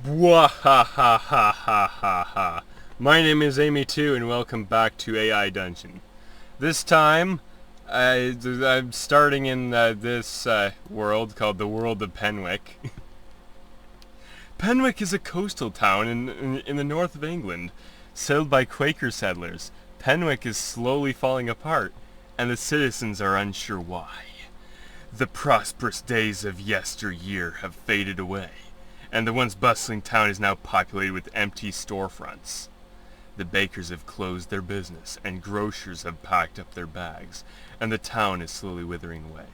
Bwahahahahaha. My name is Amy2 and welcome back to AI Dungeon. This time, I'm starting in this world called the World of Penwick. Penwick is a coastal town in the north of England, settled by Quaker settlers. Penwick is slowly falling apart, and the citizens are unsure why. The prosperous days of yesteryear have faded away, and the once bustling town is now populated with empty storefronts. The bakers have closed their business, and grocers have packed up their bags, and the town is slowly withering away.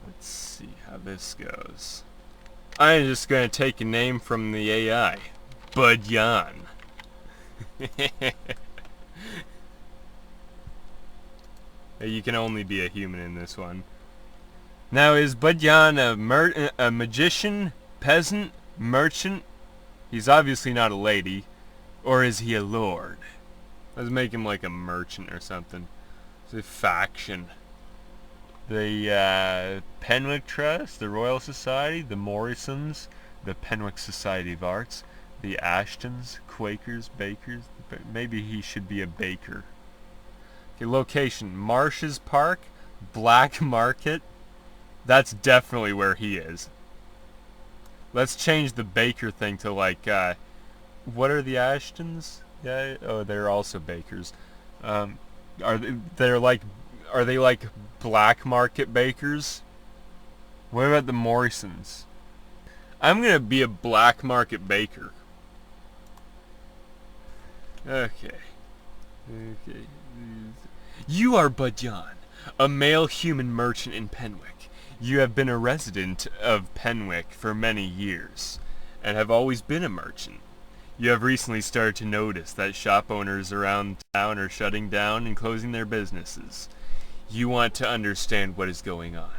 Let's see how this goes. I'm just going to take a name from the AI. Budyan. You can only be a human in this one. Now, is Budyan a magician, peasant, merchant? He's obviously not a lady. Or is he a lord? Let's make him like a merchant or something. It's a faction. The Penwick Trust, the Royal Society, the Morrisons, the Penwick Society of Arts, the Ashtons, Quakers, Bakers. Maybe he should be a baker. Okay, location: Marshes Park, Black Market. That's definitely where he is. Let's change the baker thing to like, what are the Ashtons? Yeah, oh, they're also bakers. Are they like black market bakers? What about the Morrisons? I'm gonna be a black market baker. Okay. You are Budyan, a male human merchant in Penwick. You have been a resident of Penwick for many years, and have always been a merchant. You have recently started to notice that shop owners around town are shutting down and closing their businesses. You want to understand what is going on,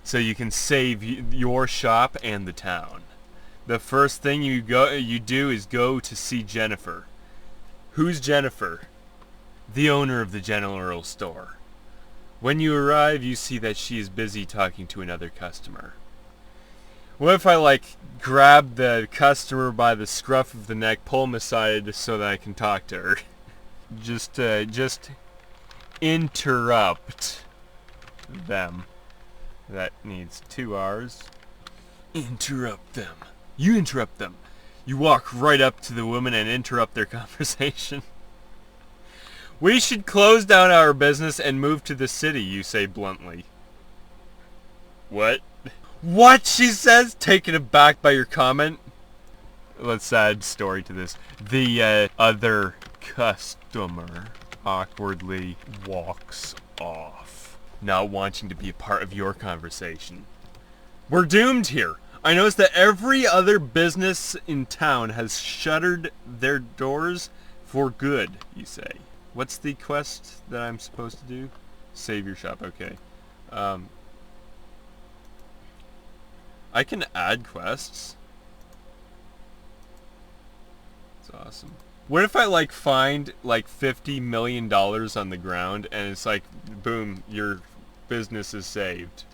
so you can save your shop and the town. The first thing you do is go to see Jennifer. Who's Jennifer? The owner of the general store. When you arrive, you see that she is busy talking to another customer. What if I grab the customer by the scruff of the neck, pull him aside so that I can talk to her? Just interrupt them. That needs 2 R's. Interrupt them. You interrupt them. You walk right up to the woman and interrupt their conversation. We should close down our business and move to the city, you say bluntly. What? What? She says, taken aback by your comment. Let's add story to this. The other customer awkwardly walks off, not wanting to be a part of your conversation. We're doomed here. I noticed that every other business in town has shuttered their doors for good, you say. What's the quest that I'm supposed to do? Save your shop, okay. I can add quests. It's awesome. What if I find $50 million on the ground and it's boom, your business is saved?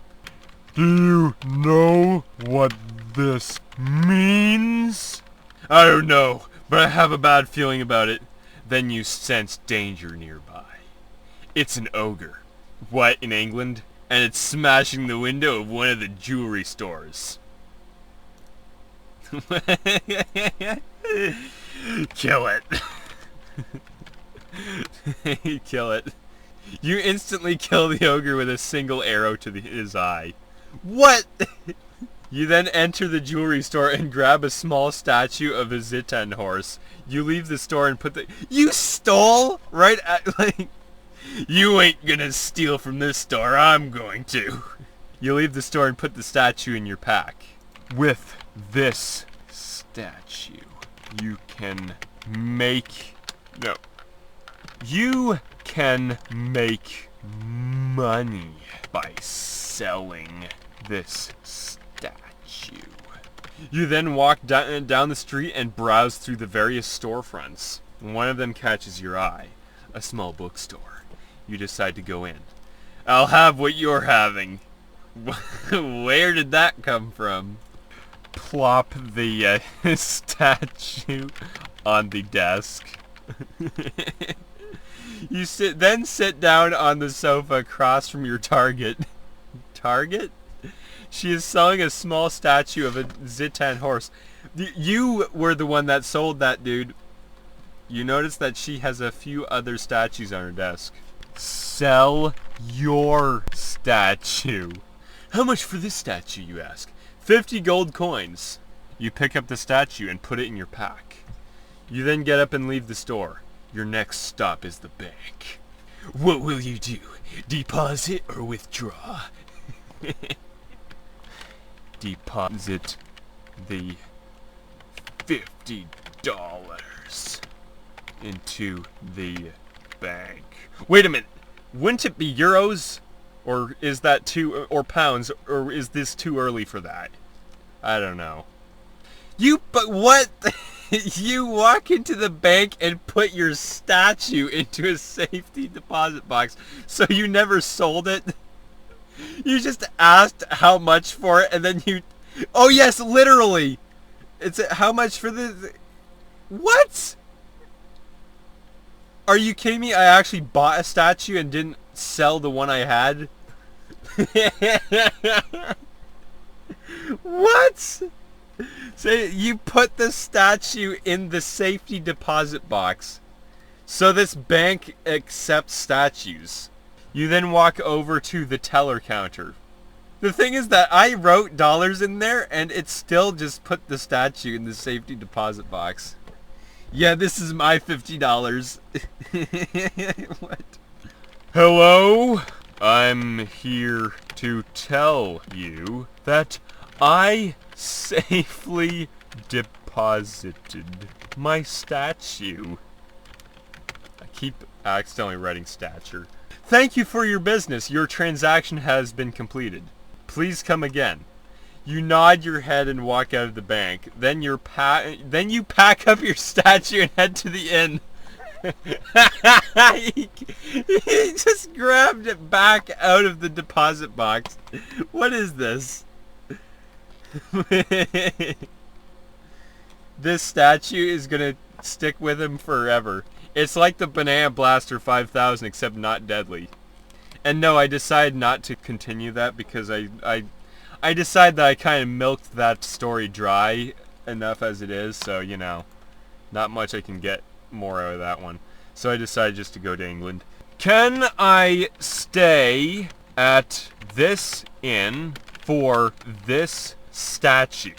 Do you know what this means? I don't know, but I have a bad feeling about it. Then you sense danger nearby. It's an ogre. What, in England? And it's smashing the window of one of the jewelry stores. Kill it. Kill it. You instantly kill the ogre with a single arrow to his eye. What? You then enter the jewelry store and grab a small statue of a Zitan horse. You leave the store and put the... You stole? Right at, You ain't gonna steal from this store, I'm going to. You leave the store and put the statue in your pack. With this statue, you can make... No. You can make money by selling this statue. You then walk down the street and browse through the various storefronts. One of them catches your eye. A small bookstore. You decide to go in. I'll have what you're having. Where did that come from? plop the statue on the desk. You then sit down on the sofa across from your target. Target? She is selling a small statue of a Zitan horse. You were the one that sold that, dude. You notice that she has a few other statues on her desk. Sell your statue. How much for this statue, you ask? 50 gold coins. You pick up the statue and put it in your pack. You then get up and leave the store. Your next stop is the bank. What will you do? Deposit or withdraw? Deposit the $50 into the bank. Wait a minute. Wouldn't it be euros? Or is that or pounds? Or is this too early for that? I don't know. But what? You walk into the bank and put your statue into a safety deposit box, so you never sold it? You just asked how much for it, and then you... Oh yes, literally! It's how much for the... What? Are you kidding me? I actually bought a statue and didn't sell the one I had? What? So you put the statue in the safety deposit box. So this bank accepts statues. You then walk over to the teller counter. The thing is that I wrote dollars in there and it still just put the statue in the safety deposit box. Yeah, this is my $50. What? Hello? I'm here to tell you that I safely deposited my statue. I keep accidentally writing stature. Thank you for your business. Your transaction has been completed. Please come again. You nod your head and walk out of the bank. Then you pack up your statue and head to the inn. He just grabbed it back out of the deposit box. What is this? This statue is gonna stick with him forever. It's like the Banana Blaster 5000, except not deadly. And no, I decided not to continue that because I decided that I kind of milked that story dry enough as it is, so, you know, not much I can get more out of that one. So I decided just to go to England. Can I stay at this inn for this statue?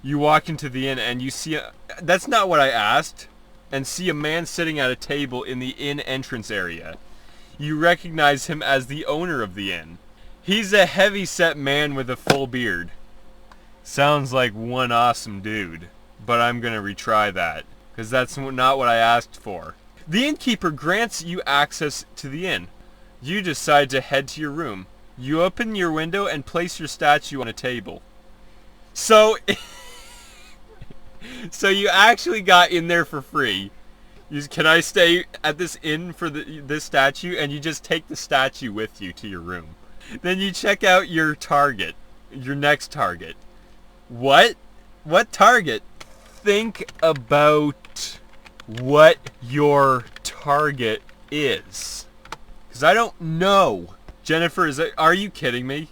You walk into the inn and you see that's not what I asked, and see a man sitting at a table in the inn entrance area. You recognize him as the owner of the inn. He's a heavy-set man with a full beard. Sounds like one awesome dude, but I'm gonna retry that, because that's not what I asked for. The innkeeper grants you access to the inn. You decide to head to your room. You open your window and place your statue on a table. So, so you actually got in there for free. Can I stay at this inn for this statue? And you just take the statue with you to your room. Then you check out your target, your next target. What? What target? Think about what your target is. Because I don't know. Jennifer, are you kidding me?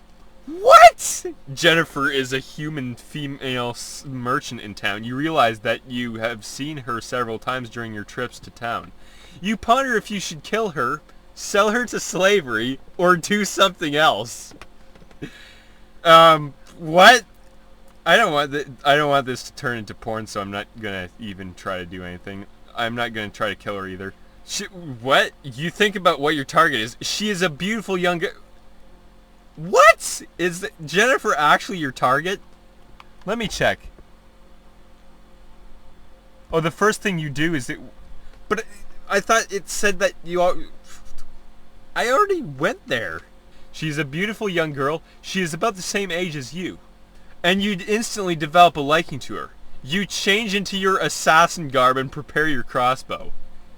What? Jennifer is a human female merchant in town. You realize that you have seen her several times during your trips to town. You ponder if you should kill her, sell her to slavery, or do something else. What? I don't want this to turn into porn, so I'm not gonna even try to do anything. I'm not gonna try to kill her either. What? You think about what your target is. She is a beautiful young girl. What? Is Jennifer actually your target? Let me check. Oh, the first thing you do is but I thought it said that you all... I already went there. She's a beautiful young girl. She is about the same age as you. And you'd instantly develop a liking to her. You change into your assassin garb and prepare your crossbow.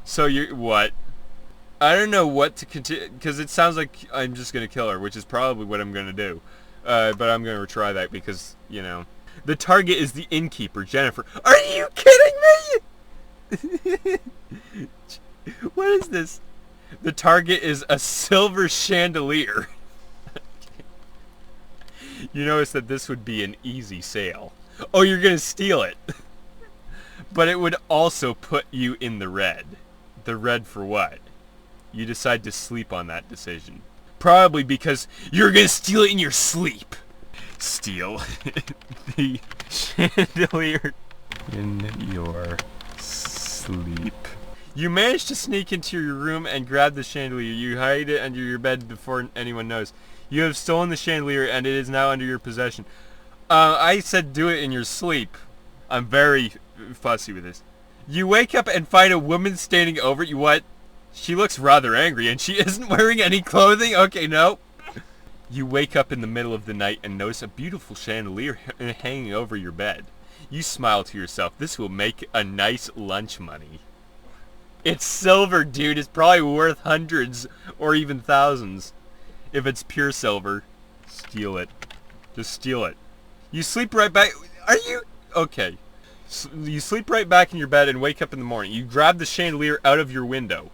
So you're... What? I don't know what to continue, because it sounds like I'm just going to kill her, which is probably what I'm going to do. But I'm going to retry that because, you know. The target is the innkeeper, Jennifer. Are you kidding me? What is this? The target is a silver chandelier. You notice that this would be an easy sale. Oh, you're gonna steal it. But it would also put you in the red. The red for what? You decide to sleep on that decision. Probably because you're gonna steal it in your sleep. Steal the chandelier in your sleep. You manage to sneak into your room and grab the chandelier. You hide it under your bed before anyone knows. You have stolen the chandelier and it is now under your possession. I said do it in your sleep. I'm very fussy with this. You wake up and find a woman standing over you. What? She looks rather angry and she isn't wearing any clothing? Okay, no. You wake up in the middle of the night and notice a beautiful chandelier hanging over your bed. You smile to yourself. This will make a nice lunch money. It's silver, dude. It's probably worth hundreds or even thousands. If it's pure silver, steal it. Just steal it. You sleep right back. Are you... Okay. You sleep right back in your bed and wake up in the morning. You grab the chandelier out of your window.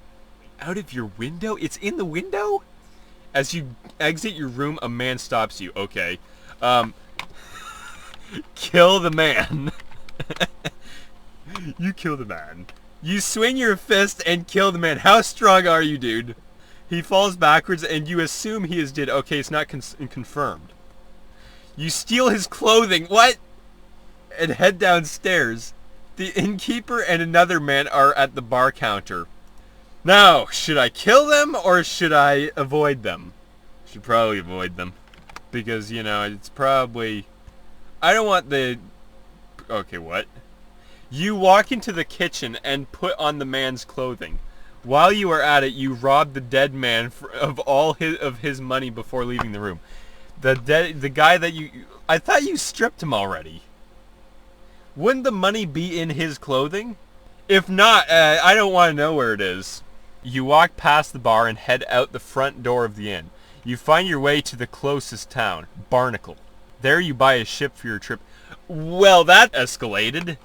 Out of your window? It's in the window? As you exit your room, a man stops you. Okay. Kill the man. You kill the man. You swing your fist and kill the man. How strong are you, dude? He falls backwards and you assume he is dead. Okay, it's not confirmed. You steal his clothing. What? And head downstairs. The innkeeper and another man are at the bar counter. Now, should I kill them or should I avoid them? Should probably avoid them. Because, you know, it's probably... I don't want the... Okay, what? You walk into the kitchen and put on the man's clothing. While you are at it, you rob the dead man of all his money before leaving the room. The guy that you... I thought you stripped him already. Wouldn't the money be in his clothing? If not, I don't want to know where it is. You walk past the bar and head out the front door of the inn. You find your way to the closest town, Barnacle. There you buy a ship for your trip. Well, that escalated.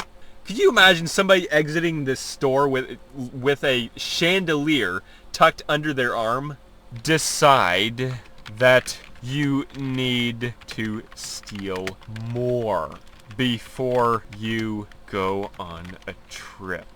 Could you imagine somebody exiting this store with a chandelier tucked under their arm? Decide that you need to steal more before you go on a trip.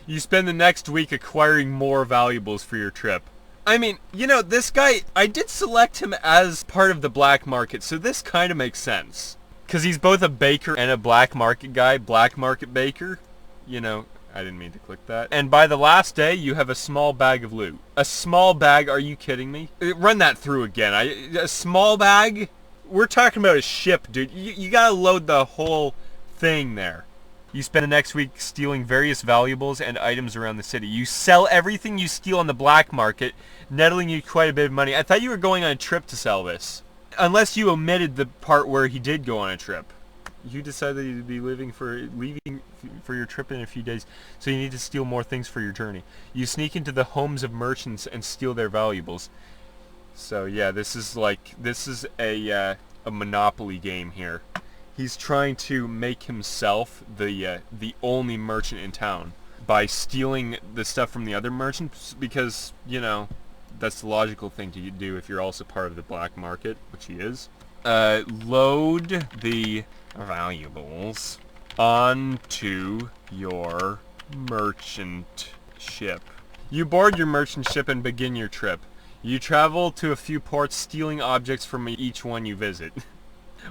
You spend the next week acquiring more valuables for your trip. I mean, you know, this guy, I did select him as part of the black market, so this kind of makes sense. Because he's both a baker and a black market guy, black market baker. You know, I didn't mean to click that. And by the last day, you have a small bag of loot. A small bag? Are you kidding me? Run that through again. A small bag? We're talking about a ship, dude. You gotta load the whole thing there. You spend the next week stealing various valuables and items around the city. You sell everything you steal on the black market, nettling you quite a bit of money. I thought you were going on a trip to sell this. Unless you omitted the part where he did go on a trip. You decided you'd be leaving for your trip in a few days, so you need to steal more things for your journey. You sneak into the homes of merchants and steal their valuables. So yeah, this is a Monopoly game here. He's trying to make himself the only merchant in town by stealing the stuff from the other merchants because, you know, that's the logical thing to do if you're also part of the black market, which he is. Load the valuables onto your merchant ship. You board your merchant ship and begin your trip. You travel to a few ports, stealing objects from each one you visit.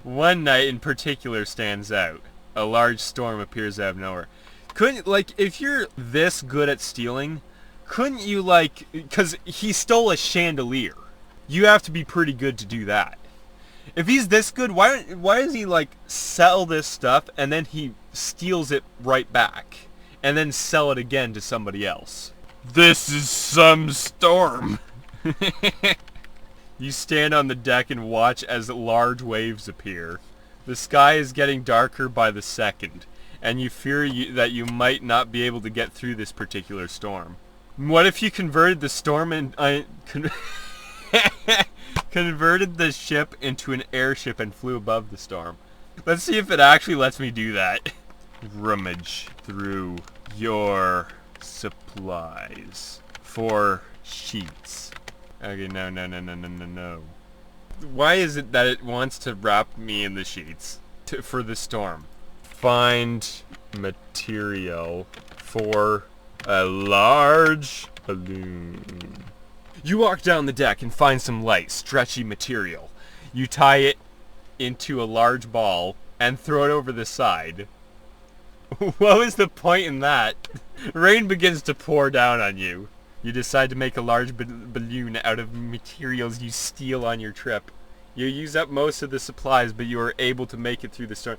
One night in particular stands out. A large storm appears out of nowhere. If you're this good at stealing, couldn't you, because he stole a chandelier. You have to be pretty good to do that. If he's this good, why does he, sell this stuff and then he steals it right back? And then sell it again to somebody else? This is some storm. You stand on the deck and watch as large waves appear. The sky is getting darker by the second, and you fear that you might not be able to get through this particular storm. What if you converted the storm and converted the ship into an airship and flew above the storm? Let's see if it actually lets me do that. Rummage through your supplies for sheets. Okay, no. Why is it that it wants to wrap me in the sheets for the storm? Find material for a large balloon. You walk down the deck and find some light, stretchy material. You tie it into a large ball and throw it over the side. What was the point in that? Rain begins to pour down on you. You decide to make a large balloon out of materials you steal on your trip. You use up most of the supplies, but you are able to make it through the storm.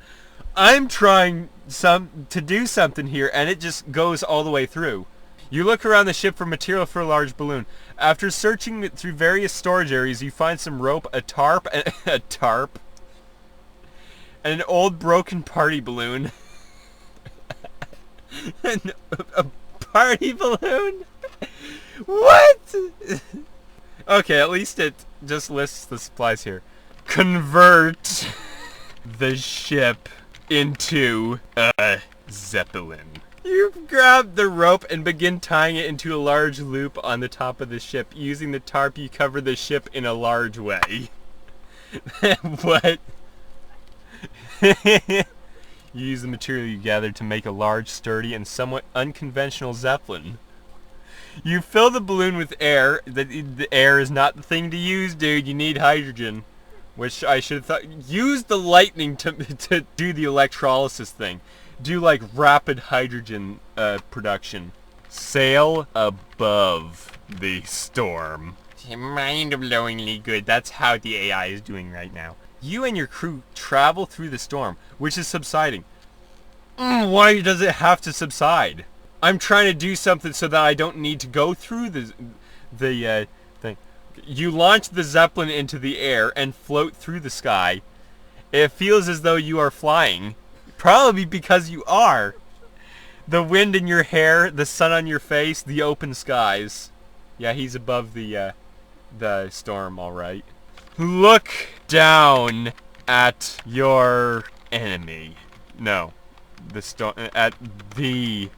I'm trying to do something here, and it just goes all the way through. You look around the ship for material for a large balloon. After searching through various storage areas, you find some rope, a tarp, and an old broken party balloon. A party balloon? What? Okay, at least it just lists the supplies here. Convert the ship into a zeppelin. You grab the rope and begin tying it into a large loop on the top of the ship. Using the tarp, you cover the ship in a large way. What? You use the material you gathered to make a large, sturdy, and somewhat unconventional zeppelin. You fill the balloon with air. The air is not the thing to use, dude. You need hydrogen. Which I should have thought. Use the lightning to do the electrolysis thing. Do like rapid hydrogen production. Sail above the storm. Mind-blowingly good. That's how the AI is doing right now. You and your crew travel through the storm, which is subsiding. Why does it have to subside? I'm trying to do something so that I don't need to go through the thing. You launch the zeppelin into the air and float through the sky. It feels as though you are flying. Probably because you are. The wind in your hair, the sun on your face, the open skies. Yeah, he's above the storm, all right. Look down at your enemy. No, the storm. At the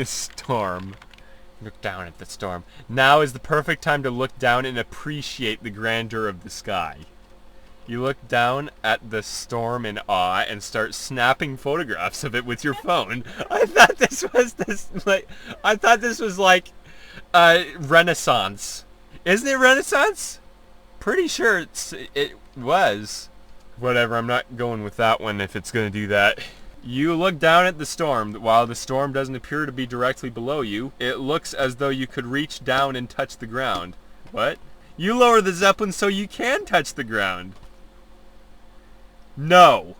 storm. Look down at the storm. Now is the perfect time to look down and appreciate the grandeur of the sky. You look down at the storm in awe and start snapping photographs of it with your phone. I thought this was like Renaissance. Isn't it Renaissance? Pretty sure it was. Whatever, I'm not going with that one if it's going to do that. You look down at the storm. While the storm doesn't appear to be directly below you, it looks as though you could reach down and touch the ground. What? You lower the zeppelin so you can touch the ground. No.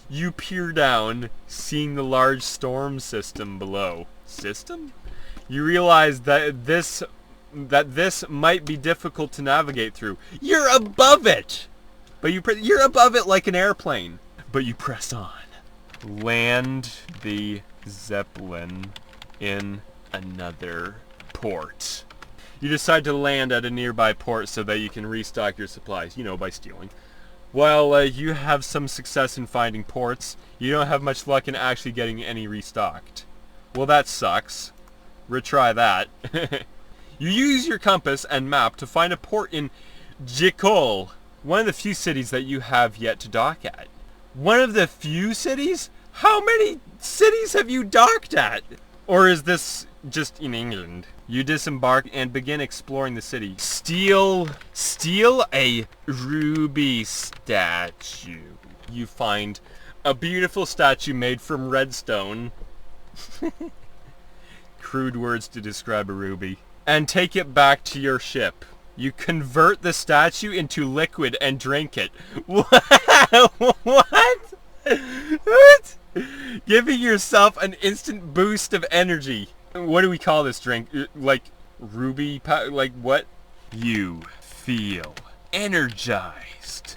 You peer down, seeing the large storm system below. System? You realize that this might be difficult to navigate through. You're above it! But you're above it like an airplane. But you press on. Land the zeppelin in another port. You decide to land at a nearby port so that you can restock your supplies, by stealing. While you have some success in finding ports, you don't have much luck in actually getting any restocked. Well, that sucks. Retry that. You use your compass and map to find a port in Jikol, one of the few cities that you have yet to dock at. One of the few cities? How many cities have you docked at? Or is this just in England? You disembark and begin exploring the city. Steal a ruby statue. You find a beautiful statue made from redstone. Crude words to describe a ruby. And take it back to your ship. You convert the statue into liquid and drink it. What? What? Giving yourself an instant boost of energy. What do we call this drink? Like ruby like what? You feel energized,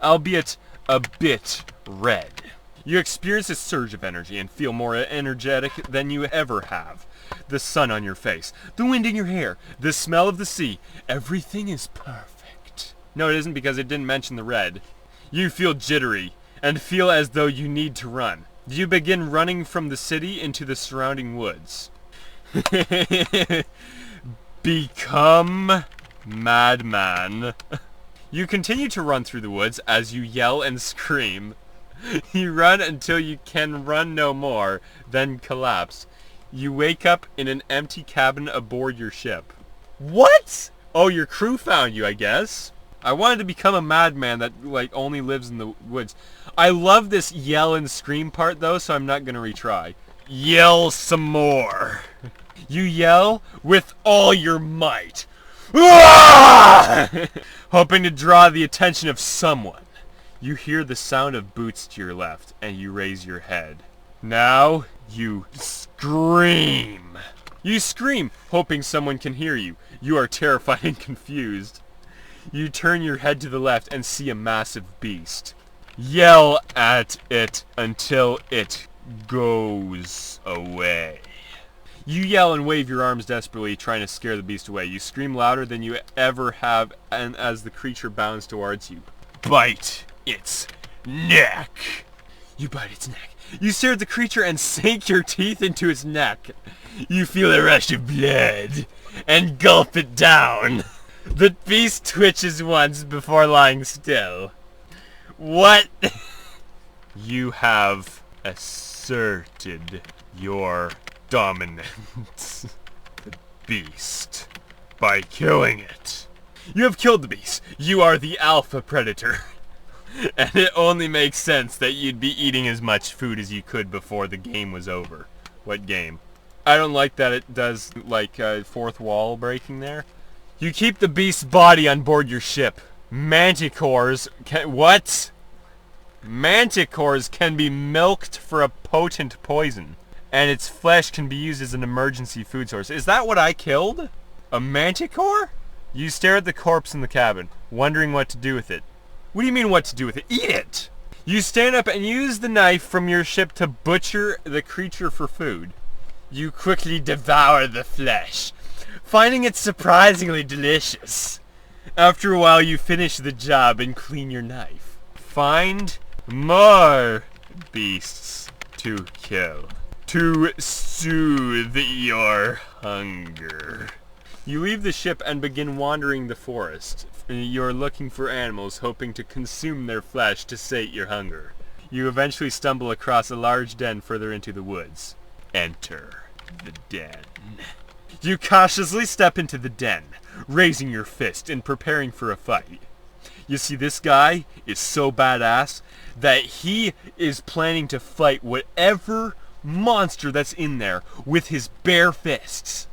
albeit a bit red. You experience a surge of energy and feel more energetic than you ever have. The sun on your face, the wind in your hair, the smell of the sea. Everything is perfect. No, it isn't because it didn't mention the red. You feel jittery and feel as though you need to run. You begin running from the city into the surrounding woods. Become madman. You continue to run through the woods as you yell and scream. You run until you can run no more, then collapse. You wake up in an empty cabin aboard your ship. What? Oh, your crew found you, I guess. I wanted to become a madman that, only lives in the woods. I love this yell and scream part, though, so I'm not going to retry. Yell some more. You yell with all your might. Hoping to draw the attention of someone. You hear the sound of boots to your left, and you raise your head. Now, you scream. You scream, hoping someone can hear you. You are terrified and confused. You turn your head to the left and see a massive beast. Yell at it until it goes away. You yell and wave your arms desperately, trying to scare the beast away. You scream louder than you ever have, and as the creature bounds towards you, bite its neck. You bite its neck. You stare at the creature and sink your teeth into its neck. You feel a rush of blood and gulp it down. The beast twitches once before lying still. What? You have asserted your dominance. The beast. By killing it. You have killed the beast. You are the alpha predator. And it only makes sense that you'd be eating as much food as you could before the game was over. What game? I don't like that it does, fourth wall breaking there. You keep the beast's body on board your ship. Manticores can... What? Manticores can be milked for a potent poison. And its flesh can be used as an emergency food source. Is that what I killed? A manticore? You stare at the corpse in the cabin, wondering what to do with it. What do you mean what to do with it? Eat it! You stand up and use the knife from your ship to butcher the creature for food. You quickly devour the flesh, finding it surprisingly delicious. After a while, you finish the job and clean your knife. Find more beasts to kill, to soothe your hunger. You leave the ship and begin wandering the forest. You're looking for animals, hoping to consume their flesh to sate your hunger. You eventually stumble across a large den further into the woods. Enter the den. You cautiously step into the den, raising your fist and preparing for a fight. You see, this guy is so badass that he is planning to fight whatever monster that's in there with his bare fists.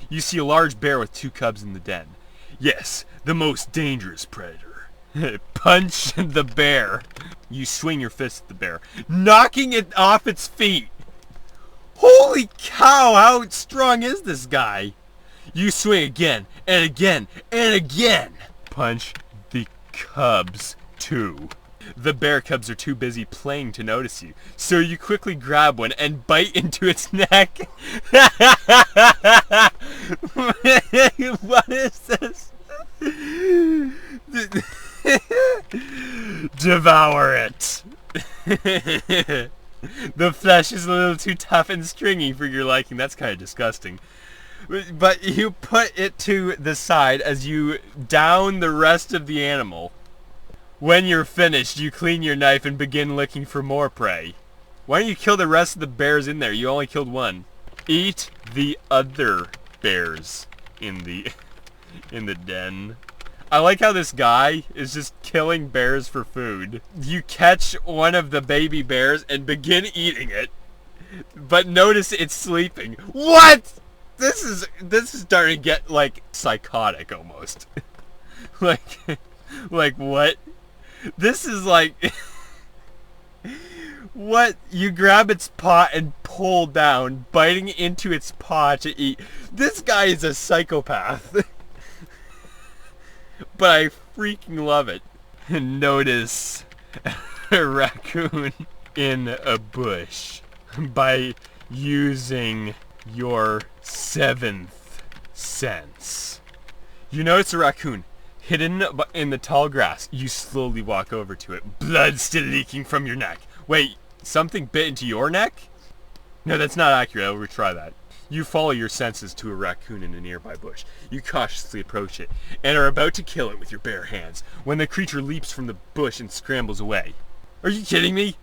You see a large bear with 2 cubs in the den. Yes, the most dangerous predator. Punch the bear. You swing your fist at the bear, knocking it off its feet. Holy cow, how strong is this guy? You swing again, and again, and again. Punch the cubs, too. The bear cubs are too busy playing to notice you, so you quickly grab one and bite into its neck. What is this? Devour it. The flesh is a little too tough and stringy for your liking. That's kind of disgusting. But you put it to the side as you down the rest of the animal. When you're finished, you clean your knife and begin looking for more prey. Why don't you kill the rest of the bears in there? You only killed one. Eat the other bears in the den. I like how this guy is just killing bears for food. You catch one of the baby bears and begin eating it. But notice it's sleeping. What? This is starting to get psychotic almost. like what? This is what? You grab its paw and pull down, biting into its paw to eat. This guy is a psychopath. But I freaking love it. Notice a raccoon in a bush by using your 7th sense. You notice a raccoon. Hidden in the tall grass, you slowly walk over to it. Blood still leaking from your neck. Wait, something bit into your neck? No, that's not accurate. I'll retry that. You follow your senses to a raccoon in a nearby bush. You cautiously approach it, and are about to kill it with your bare hands, when the creature leaps from the bush and scrambles away. Are you kidding me?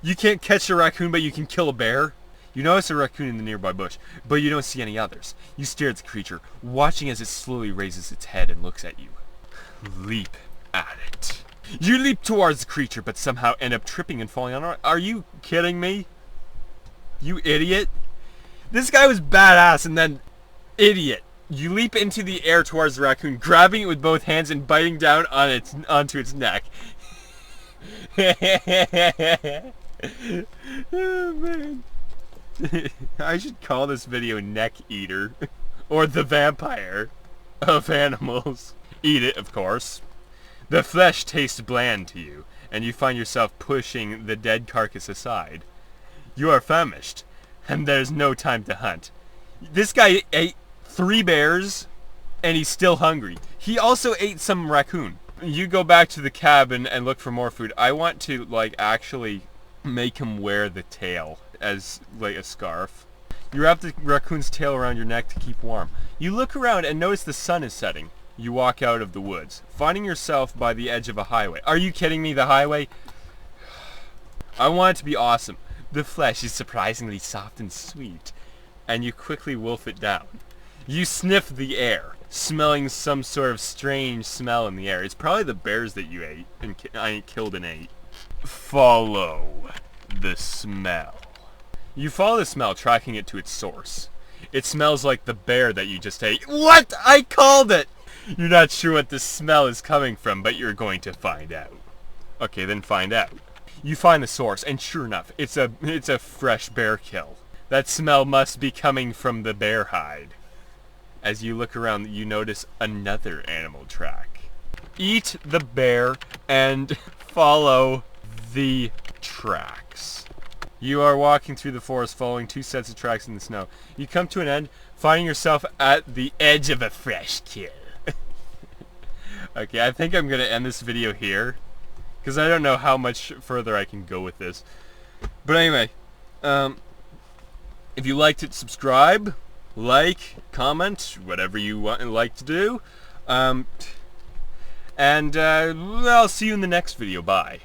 You can't catch a raccoon, but you can kill a bear? You notice a raccoon in the nearby bush, but you don't see any others. You stare at the creature, watching as it slowly raises its head and looks at you. Leap at it. You leap towards the creature, but somehow end up tripping and falling on it. Are you kidding me? You idiot. This guy was badass and then idiot. You leap into the air towards the raccoon, grabbing it with both hands and biting down on onto its neck. Oh, man. I should call this video Neck Eater. Or the vampire of animals. Eat it, of course. The flesh tastes bland to you, and you find yourself pushing the dead carcass aside. You are famished, and there's no time to hunt. This guy ate 3 bears, and he's still hungry. He also ate some raccoon. You go back to the cabin and look for more food. I want to, like, actually make him wear the tail as, like, a scarf. You wrap the raccoon's tail around your neck to keep warm. You look around and notice the sun is setting. You walk out of the woods, finding yourself by the edge of a highway. Are you kidding me? The highway? I want it to be awesome. The flesh is surprisingly soft and sweet, and you quickly wolf it down. You sniff the air, smelling some sort of strange smell in the air. It's probably the bears that you ate and killed and ate. Follow the smell. You follow the smell, tracking it to its source. It smells like the bear that you just ate. What? I called it! You're not sure what the smell is coming from, but you're going to find out. Okay, then find out. You find the source, and sure enough, it's a fresh bear kill. That smell must be coming from the bear hide. As you look around, you notice another animal track. Eat the bear and follow the tracks. You are walking through the forest, following 2 sets of tracks in the snow. You come to an end, finding yourself at the edge of a fresh kill. Okay, I think I'm going to end this video here, because I don't know how much further I can go with this. But anyway, if you liked it, subscribe, like, comment, whatever you like to do. And I'll see you in the next video. Bye.